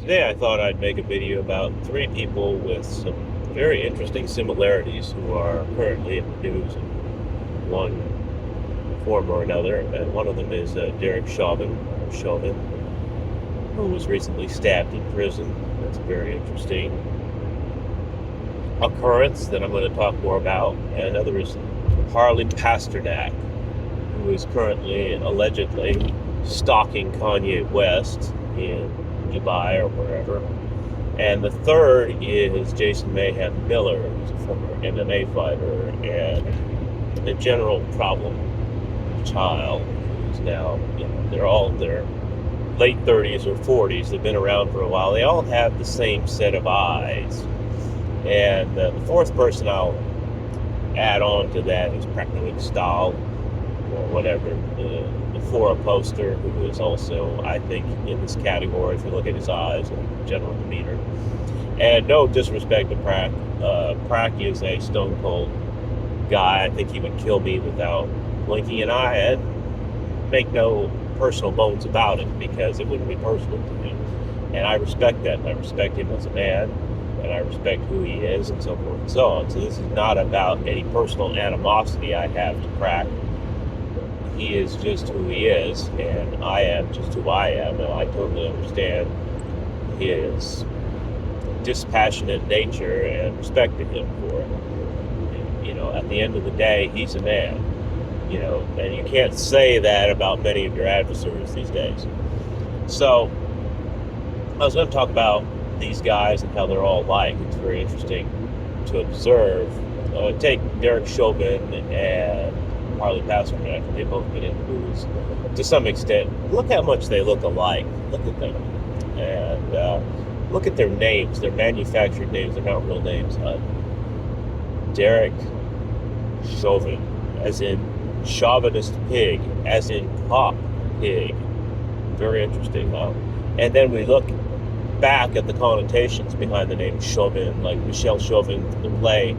Today I thought I'd make a video about three people with some very interesting similarities who are currently in the news in one form or another. And one of them is Derek Chauvin, who was recently stabbed in prison. That's a very interesting occurrence that I'm going to talk more about. And another is Harley Pasternak, who is currently allegedly stalking Kanye West in Dubai or wherever. And the third is Jason Mayhem Miller, who's a former MMA fighter and a general problem child who's now, they're all in their late 30s or 40s. They've been around for a while. They all have the same set of eyes. And the fourth person I'll add on to that is practically Stahl or whatever, the Fora poster, who is also, I think, in this category if you look at his eyes and general demeanor. And no disrespect to Prack. Prack is a stone cold guy. I think he would kill me without blinking an eye, and make no personal bones about it, because it wouldn't be personal to me. And I respect that. I respect him as a man, and I respect who he is, and so forth and so on. So this is not about any personal animosity I have to Prack. He is just who he is, and I am just who I am, and I totally understand his dispassionate nature and respect to him for it. At the end of the day, he's a man, and you can't say that about many of your adversaries these days. So I was going to talk about these guys and how they're all alike. It's very interesting to observe. Take Derek Chauvin and Harley Pasternak. They've both been in the news to some extent. Look how much they look alike. Look at them. And look at their names. They're manufactured names. They're not real names. Derek Chauvin, as in chauvinist pig, as in cop pig. Very interesting, huh? And then we look back at the connotations behind the name Chauvin, like Michel Chauvin from the play,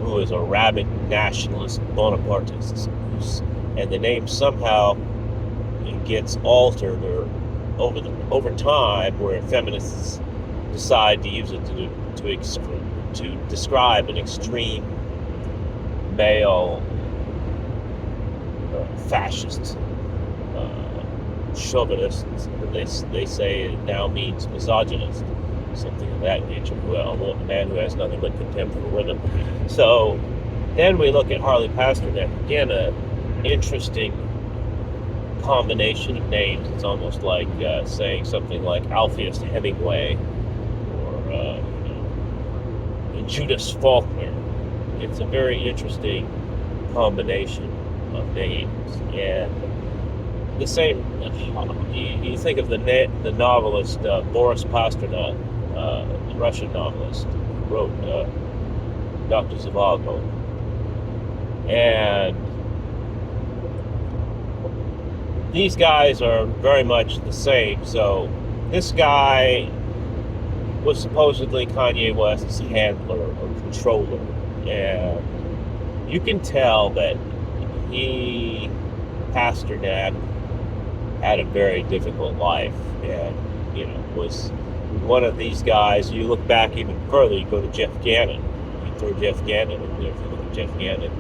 who is a rabid nationalist Bonapartist, and the name somehow gets altered or over time, where feminists decide to use it to describe an extreme male fascist chauvinist. They say it now means misogynist, something of that nature. Well, a man who has nothing but contempt for women. So then we look at Harley Pasternak, again, an interesting combination of names. It's almost like saying something like Alpheus Hemingway or Judas Faulkner. It's a very interesting combination of names. And the same, you think of the novelist Boris Pasternak, the Russian novelist who wrote Dr. Zhivago. And these guys are very much the same. So this guy was supposedly Kanye West's handler or controller. And you can tell that Pasternak, had a very difficult life, and was one of these guys. You look back even further, you go to Jeff Gannon. You throw Jeff Gannon in there. If you look at Jeff Gannon,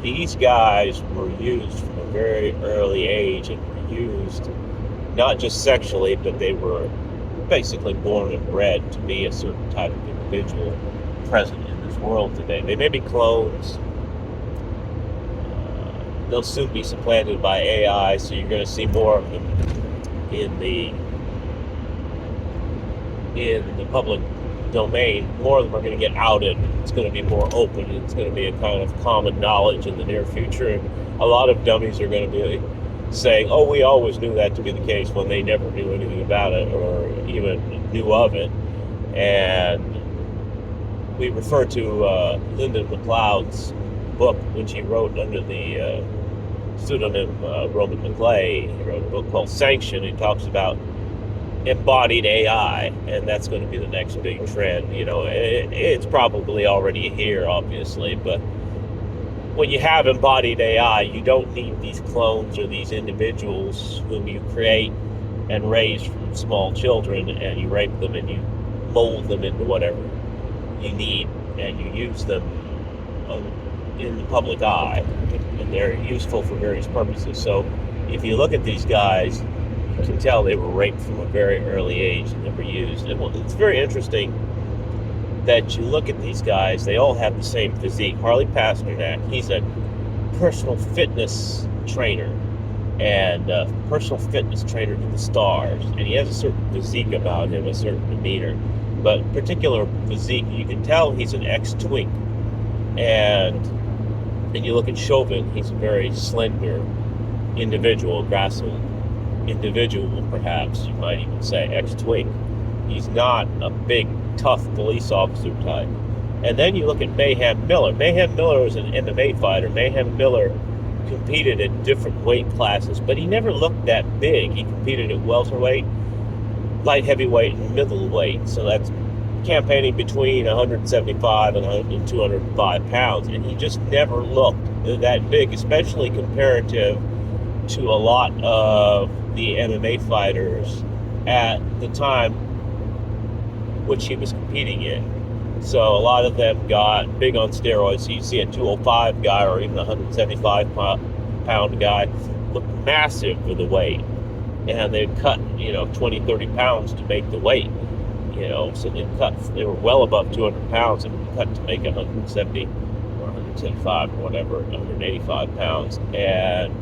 these guys were used from a very early age, and were used not just sexually, but they were basically born and bred to be a certain type of individual present in this world today. They may be clones. They'll soon be supplanted by AI, so you're going to see more of them in the public domain. More of them are going to get outed. It's going to be more open. It's going to be a kind of common knowledge in the near future, and a lot of dummies are going to be saying, "Oh, we always knew that to be the case," when they never knew anything about it or even knew of it. And we refer to Linda McLeod's book when she wrote under the pseudonym Roman McClay. He wrote a book called Sanction. He talks about embodied AI, and that's going to be the next big trend. It's probably already here, obviously, but when you have embodied AI, you don't need these clones or these individuals whom you create and raised from small children, and you rape them and you mold them into whatever you need, and you use them in the public eye, and they're useful for various purposes. So if you look at these guys, you can tell they were raped from a very early age and they were used. And it's very interesting that you look at these guys, they all have the same physique. Harley Pasternak, he's a personal fitness trainer, and personal fitness trainer to the stars, and he has a certain physique about him, a certain demeanor, but particular physique, you can tell he's an ex-twink. And you look at Chauvin, he's a very slender individual, gracile individual, perhaps you might even say, ex-twink. He's not a big, tough police officer type. And then you look at Mayhem Miller. Mayhem Miller was an MMA fighter. Mayhem Miller competed in different weight classes, but he never looked that big. He competed at welterweight, light heavyweight, and middleweight. So that's campaigning between 175 and 205 pounds. And he just never looked that big, especially comparative to a lot of the MMA fighters at the time which he was competing in. So a lot of them got big on steroids. So you see a 205 guy or even a 175 pound guy look massive for the weight. And they'd cut, 20, 30 pounds to make the weight. So they were well above 200 pounds and cut to make 170 or 175 or whatever, 185 pounds. And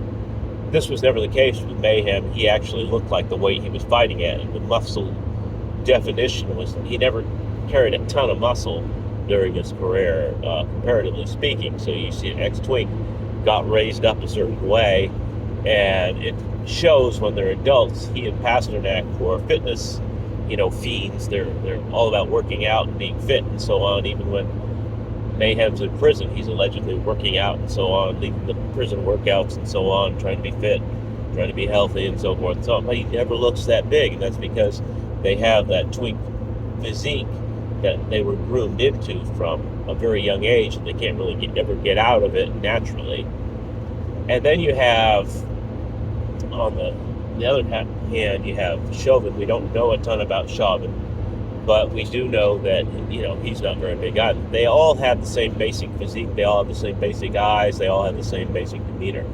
this was never the case with Mayhem. He actually looked like the weight he was fighting at. And the muscle definition was, he never carried a ton of muscle during his career, comparatively speaking. So you see an ex-twink got raised up a certain way, and it shows when they're adults. He and Pasternak were fitness, fiends. They're all about working out and being fit and so on. Even when Mayhem's in prison, he's allegedly working out and so on, leading the prison workouts and so on, trying to be fit, trying to be healthy and so forth and so on. But he never looks that big, and that's because they have that twink physique that they were groomed into from a very young age, and they can't really ever get out of it naturally. And then you have, on the other hand, you have Chauvin. We don't know a ton about Chauvin, but we do know that, he's not very big either. They all have the same basic physique. They all have the same basic eyes. They all have the same basic demeanor.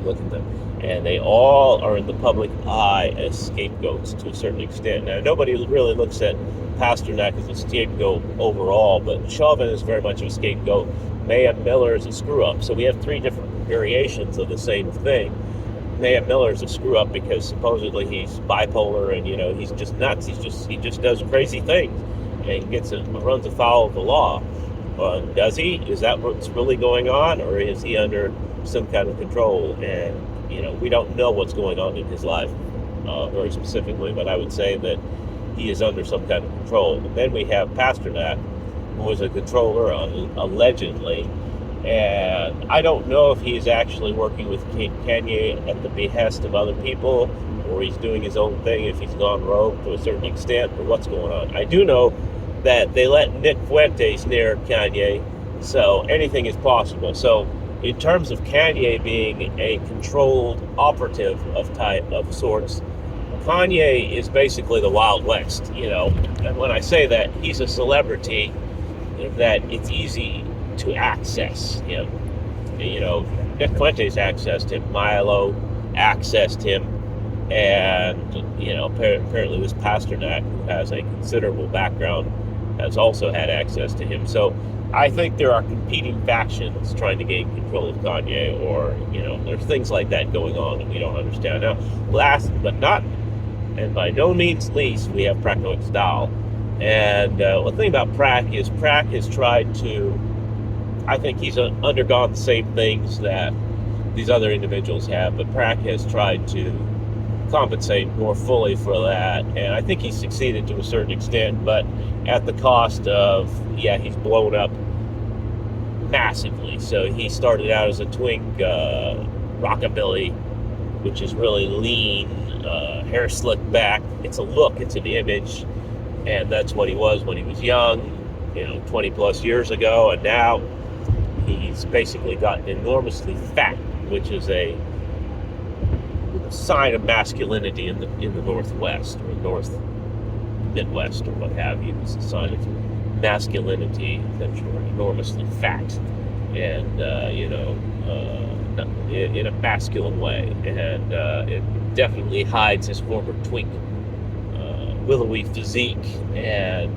Look at them. And they all are in the public eye as scapegoats to a certain extent. Now, nobody really looks at Pasternak as a scapegoat overall, but Chauvin is very much of a scapegoat. Mayhem Miller is a screw-up. So we have three different variations of the same thing. Mayhem Miller is a screw-up because supposedly he's bipolar and, he's just nuts. He just does crazy things and runs afoul of the law. Does he? Is that what's really going on, or is he under some kind of control? And we don't know what's going on in his life very specifically, but I would say that he is under some kind of control. And then we have Pasternak, who was a controller, allegedly. And I don't know if he's actually working with Kanye at the behest of other people, or he's doing his own thing, if he's gone rogue to a certain extent, or what's going on. I do know that they let Nick Fuentes near Kanye, so anything is possible. So in terms of Kanye being a controlled operative of sorts, Kanye is basically the Wild West, And when I say that, he's a celebrity that it's easy to access him. Nick Fuentes accessed him, Milo accessed him, and apparently it was Pasternak, who has a considerable background, has also had access to him. So I think there are competing factions trying to gain control of Kanye, or there's things like that going on that we don't understand. Now, last but not, and by no means least, we have Prako Exdal. And one thing about Prak is Prak has tried to, I think he's undergone the same things that these other individuals have, but Prak has tried to compensate more fully for that, and I think he's succeeded to a certain extent, but at the cost of, he's blown up massively. So he started out as a twink, rockabilly, which is really lean, hair slicked back. It's a look, it's an image, and that's what he was when he was young, 20 plus years ago, and now he's basically gotten enormously fat, which is a sign of masculinity in the Northwest or North Midwest or what have you. It's a sign of masculinity that you're enormously fat and in a masculine way, and it definitely hides his former twink, willowy physique, and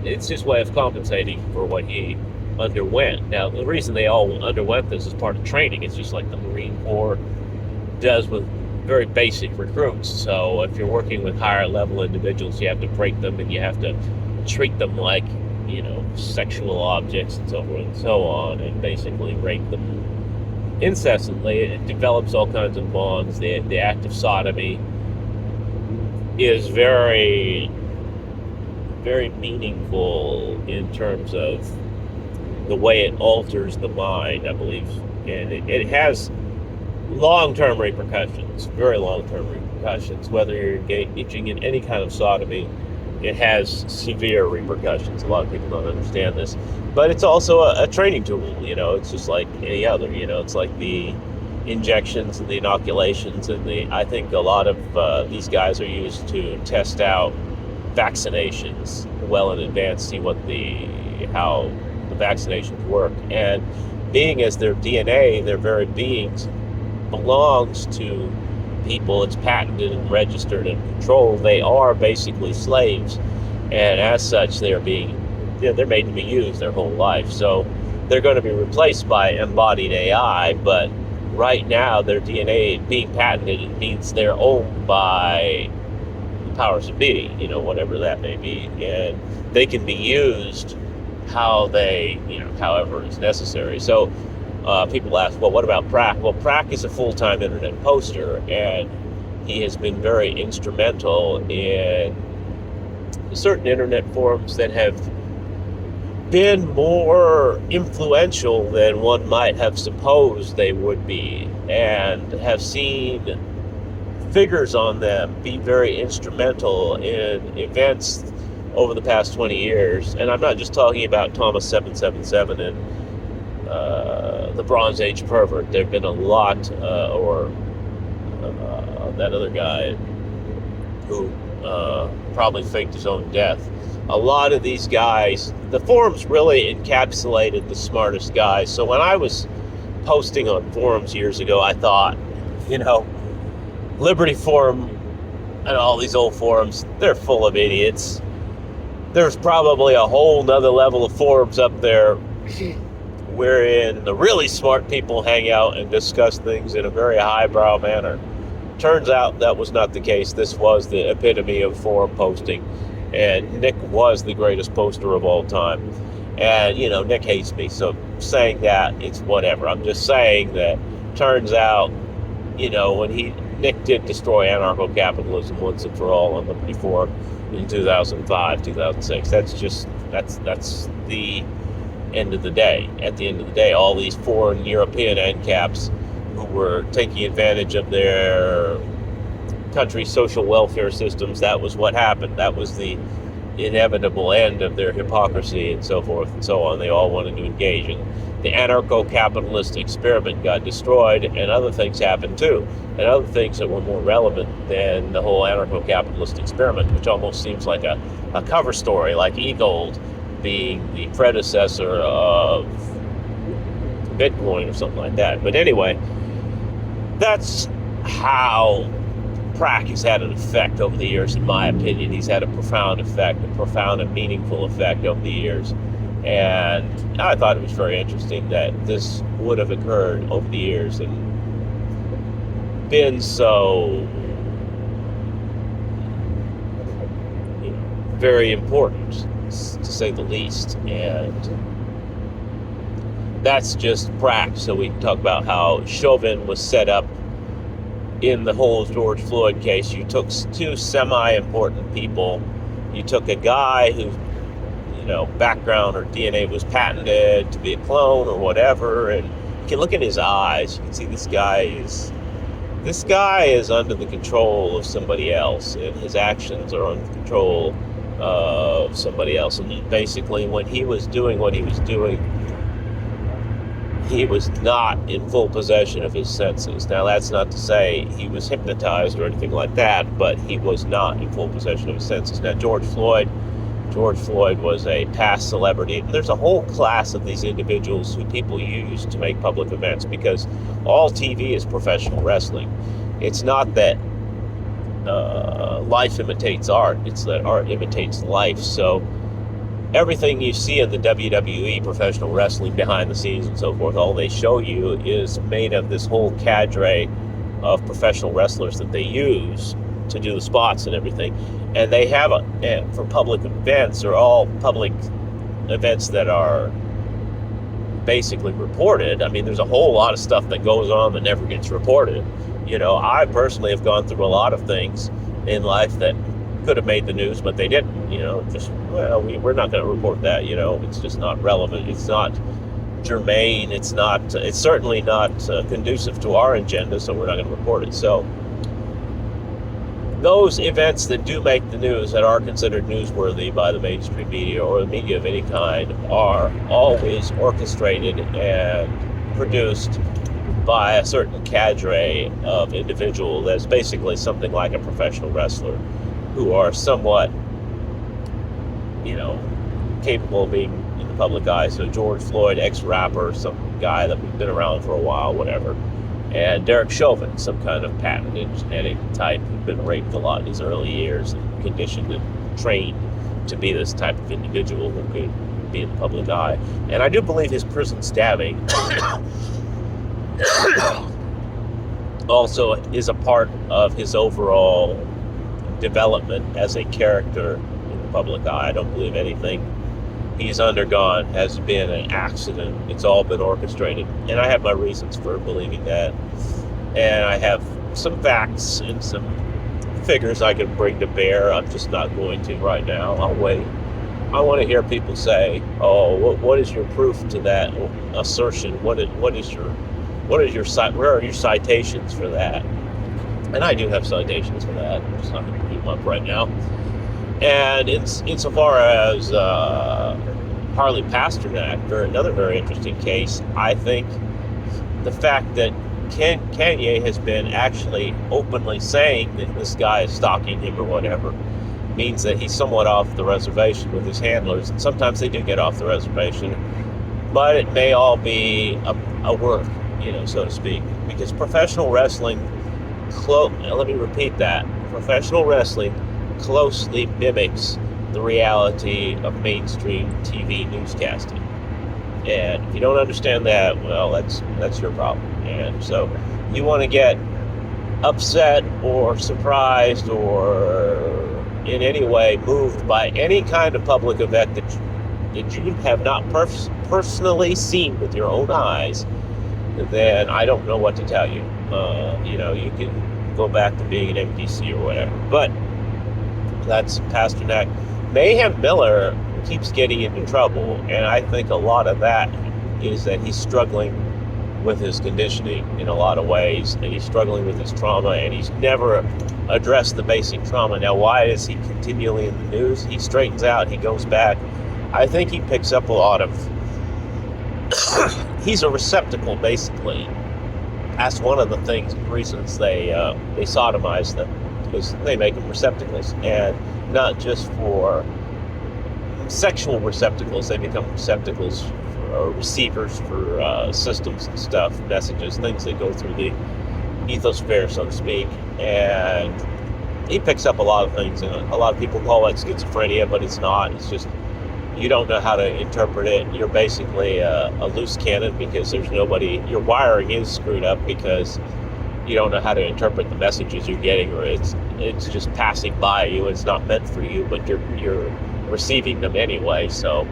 it's his way of compensating for what he underwent. Now, the reason they all underwent this is part of training. It's just like the Marine Corps does with very basic recruits. So if you're working with higher level individuals, you have to break them and you have to treat them like, sexual objects and so forth and so on, and basically rape them incessantly. It develops all kinds of bonds. The act of sodomy is very, very meaningful in terms of the way it alters the mind, I believe. And it has long-term repercussions, very long-term repercussions. Whether you're engaging in any kind of sodomy, it has severe repercussions. A lot of people don't understand this. But it's also a training tool, it's just like any other, it's like the injections and the inoculations, and I think a lot of these guys are used to test out vaccinations well in advance, see how the vaccinations work. And being as their DNA, their very beings, belongs to people, it's patented and registered and controlled, they are basically slaves, and as such they're made to be used their whole life. So they're going to be replaced by embodied AI, but right now their DNA being patented means they're owned by the powers that be, whatever that may be, and they can be used however is necessary. So people ask, well, what about Prack? Well, Prack is a full-time internet poster, and he has been very instrumental in certain internet forums that have been more influential than one might have supposed they would be, and have seen figures on them be very instrumental in events over the past 20 years. And I'm not just talking about Thomas 777 and the Bronze Age pervert. There have been a lot, or that other guy who probably faked his own death. A lot of these guys, the forums really encapsulated the smartest guys. So when I was posting on forums years ago, I thought, Liberty Forum and all these old forums, they're full of idiots. There's probably a whole nother level of forums up there wherein the really smart people hang out and discuss things in a very highbrow manner. Turns out that was not the case. This was the epitome of forum posting, and Nick was the greatest poster of all time. And, Nick hates me, so saying that, it's whatever. I'm just saying that turns out, when Nick did destroy anarcho-capitalism once and for all on Liberty Forum in 2005, 2006. That's the end of the day. At the end of the day, all these foreign European ANCAPs who were taking advantage of their country's social welfare systems, that was what happened. That was the inevitable end of their hypocrisy and so forth and so on. They all wanted to engage, and the anarcho-capitalist experiment got destroyed, and other things happened too, and other things that were more relevant than the whole anarcho-capitalist experiment, which almost seems like a cover story, like E-Gold being the predecessor of Bitcoin or something like that. But anyway, that's how Prack has had an effect over the years, in my opinion. He's had a profound effect, a profound and meaningful effect over the years. And I thought it was very interesting that this would have occurred over the years and been so very important, to say the least. And that's just Prack. So we can talk about how Chauvin was set up in the whole George Floyd case. You took two semi-important people. You took a guy whose background or DNA was patented to be a clone or whatever, and you can look in his eyes, you can see this guy is under the control of somebody else, and his actions are under the control of somebody else. And basically, when he was doing what he was doing, he was not in full possession of his senses. Now, that's not to say he was hypnotized or anything like that, but he was not in full possession of his senses. Now, George Floyd was a past celebrity. There's a whole class of these individuals who people use to make public events, because all TV is professional wrestling. It's not that life imitates art, it's that art imitates life. So everything you see in the WWE, professional wrestling, behind the scenes and so forth, all they show you is made of this whole cadre of professional wrestlers that they use to do the spots and everything. And they have for public events, or all public events that are basically reported. I mean, there's a whole lot of stuff that goes on that never gets reported. You know, I personally have gone through a lot of things in life that could have made the news, but they didn't. You know, just, well, we're not going to report that. You know, it's just not relevant. It's not germane. It's certainly not conducive to our agenda, so we're not going to report it. So those events that do make the news, that are considered newsworthy by the mainstream media or the media of any kind, are always orchestrated and produced by a certain cadre of individual that's basically something like a professional wrestler, who are somewhat, you know, capable of being in the public eye. So George Floyd, ex-rapper, some guy that we've been around for a while, whatever. And Derek Chauvin, some kind of patented genetic type who'd been raped a lot in his early years and conditioned and trained to be this type of individual who could be in the public eye. And I do believe his prison stabbing also is a part of his overall development as a character in the public eye. I don't believe anything he's undergone has been an accident. It's all been orchestrated. And I have my reasons for believing that. And I have some facts and some figures I can bring to bear. I'm just not going to right now. I'll wait. I want to hear people say, "Oh, what is your proof to that assertion? Where are your citations for that?" And I do have citations for that. I'm just not going to keep them up right now. And insofar as Harley Pasternak, another very interesting case, I think the fact that Kanye has been actually openly saying that this guy is stalking him or whatever means that he's somewhat off the reservation with his handlers. And sometimes they do get off the reservation, but it may all be a work, so to speak, because professional wrestling, let me repeat that, professional wrestling closely mimics the reality of mainstream TV newscasting. And if you don't understand that, well, that's your problem. And so you want to get upset or surprised or in any way moved by any kind of public event that you have not personally seen with your own eyes, then I don't know what to tell you. You can go back to being an MDC or whatever. But that's Pasternak. Mayhem Miller keeps getting into trouble, and I think a lot of that is that he's struggling with his conditioning in a lot of ways, and he's struggling with his trauma, and he's never addressed the basic trauma. Now, why is he continually in the news? He straightens out, he goes back. I think he picks up a lot of he's a receptacle, basically. That's one of the reasons they sodomize them, because they make them receptacles, and not just for sexual receptacles. They become receptacles for receivers for systems and stuff, messages, things that go through the ethosphere, so to speak. And he picks up a lot of things, and a lot of people call it schizophrenia, but it's not. It's just you don't know how to interpret it. You're basically a loose cannon, because there's nobody. Your wiring is screwed up because you don't know how to interpret the messages you're getting, or it's just passing by you. It's not meant for you, but you're receiving them anyway. So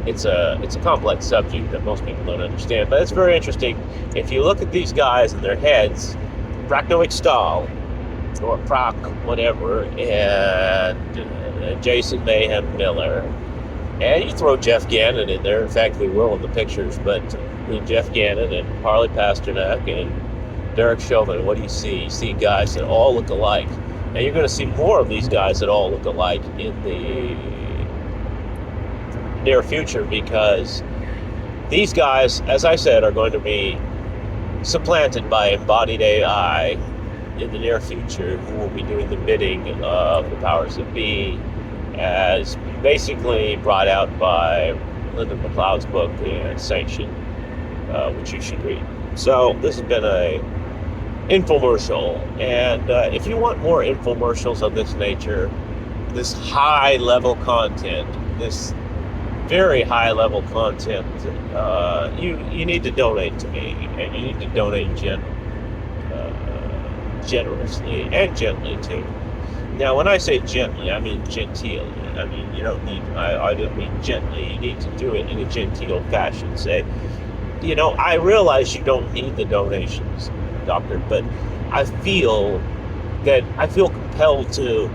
it's a complex subject that most people don't understand, but it's very interesting. If you look at these guys and their heads, Praknoik Stahl or Proc whatever, and Jason Mayhem Miller, and you throw Jeff Gannon in there. In fact, we will in the pictures, but Jeff Gannon and Harley Pasternak and Derek Chauvin, what do you see? You see guys that all look alike. And you're going to see more of these guys that all look alike in the near future, because These guys, as I said, are going to be supplanted by embodied AI in the near future, who will be doing the bidding of the powers that be, as basically brought out by Linda McLeod's book and Sanction, which you should read. So this has been a infomercial, and if you want more infomercials of this nature, this high level content, this very high level content, you need to donate to me, and you need to donate generously and gently too. Now, when I say gently, I mean genteelly. I mean, you don't need, I don't mean gently. You need to do it in a genteel fashion. Say, I realize you don't need the donations, doctor, but I feel compelled to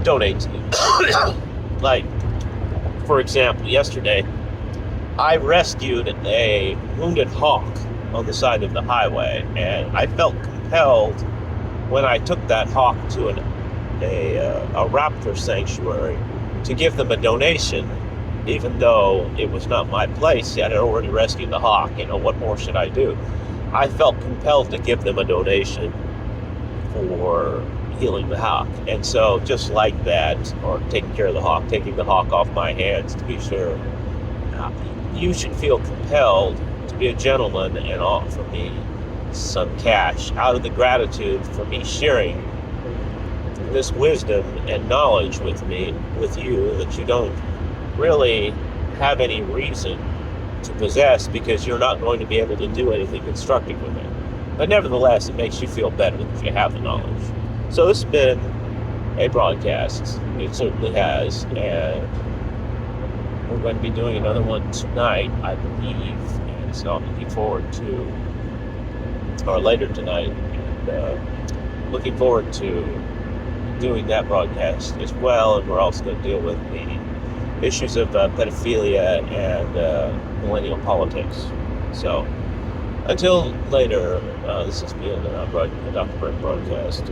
donate to you. Like, for example, yesterday, I rescued a wounded hawk on the side of the highway, and I felt compelled when I took that hawk to a raptor sanctuary to give them a donation, even though it was not my place. Yet I had already rescued the hawk. What more should I do? I felt compelled to give them a donation for healing the hawk. And so, just like that, or taking care of the hawk, taking the hawk off my hands, to be sure, you should feel compelled to be a gentleman and offer me some cash out of the gratitude for me sharing this wisdom and knowledge with you, that you don't really have any reason to possess, because you're not going to be able to do anything constructive with it. But nevertheless, it makes you feel better if you have the knowledge. So this has been a broadcast. It certainly has. And we're going to be doing another one tonight, I believe. And so I'm looking forward to, or later tonight, and looking forward to doing that broadcast as well. And we're also going to deal with the issues of pedophilia and millennial politics. So until later, this has been a Dr. Brent broadcast.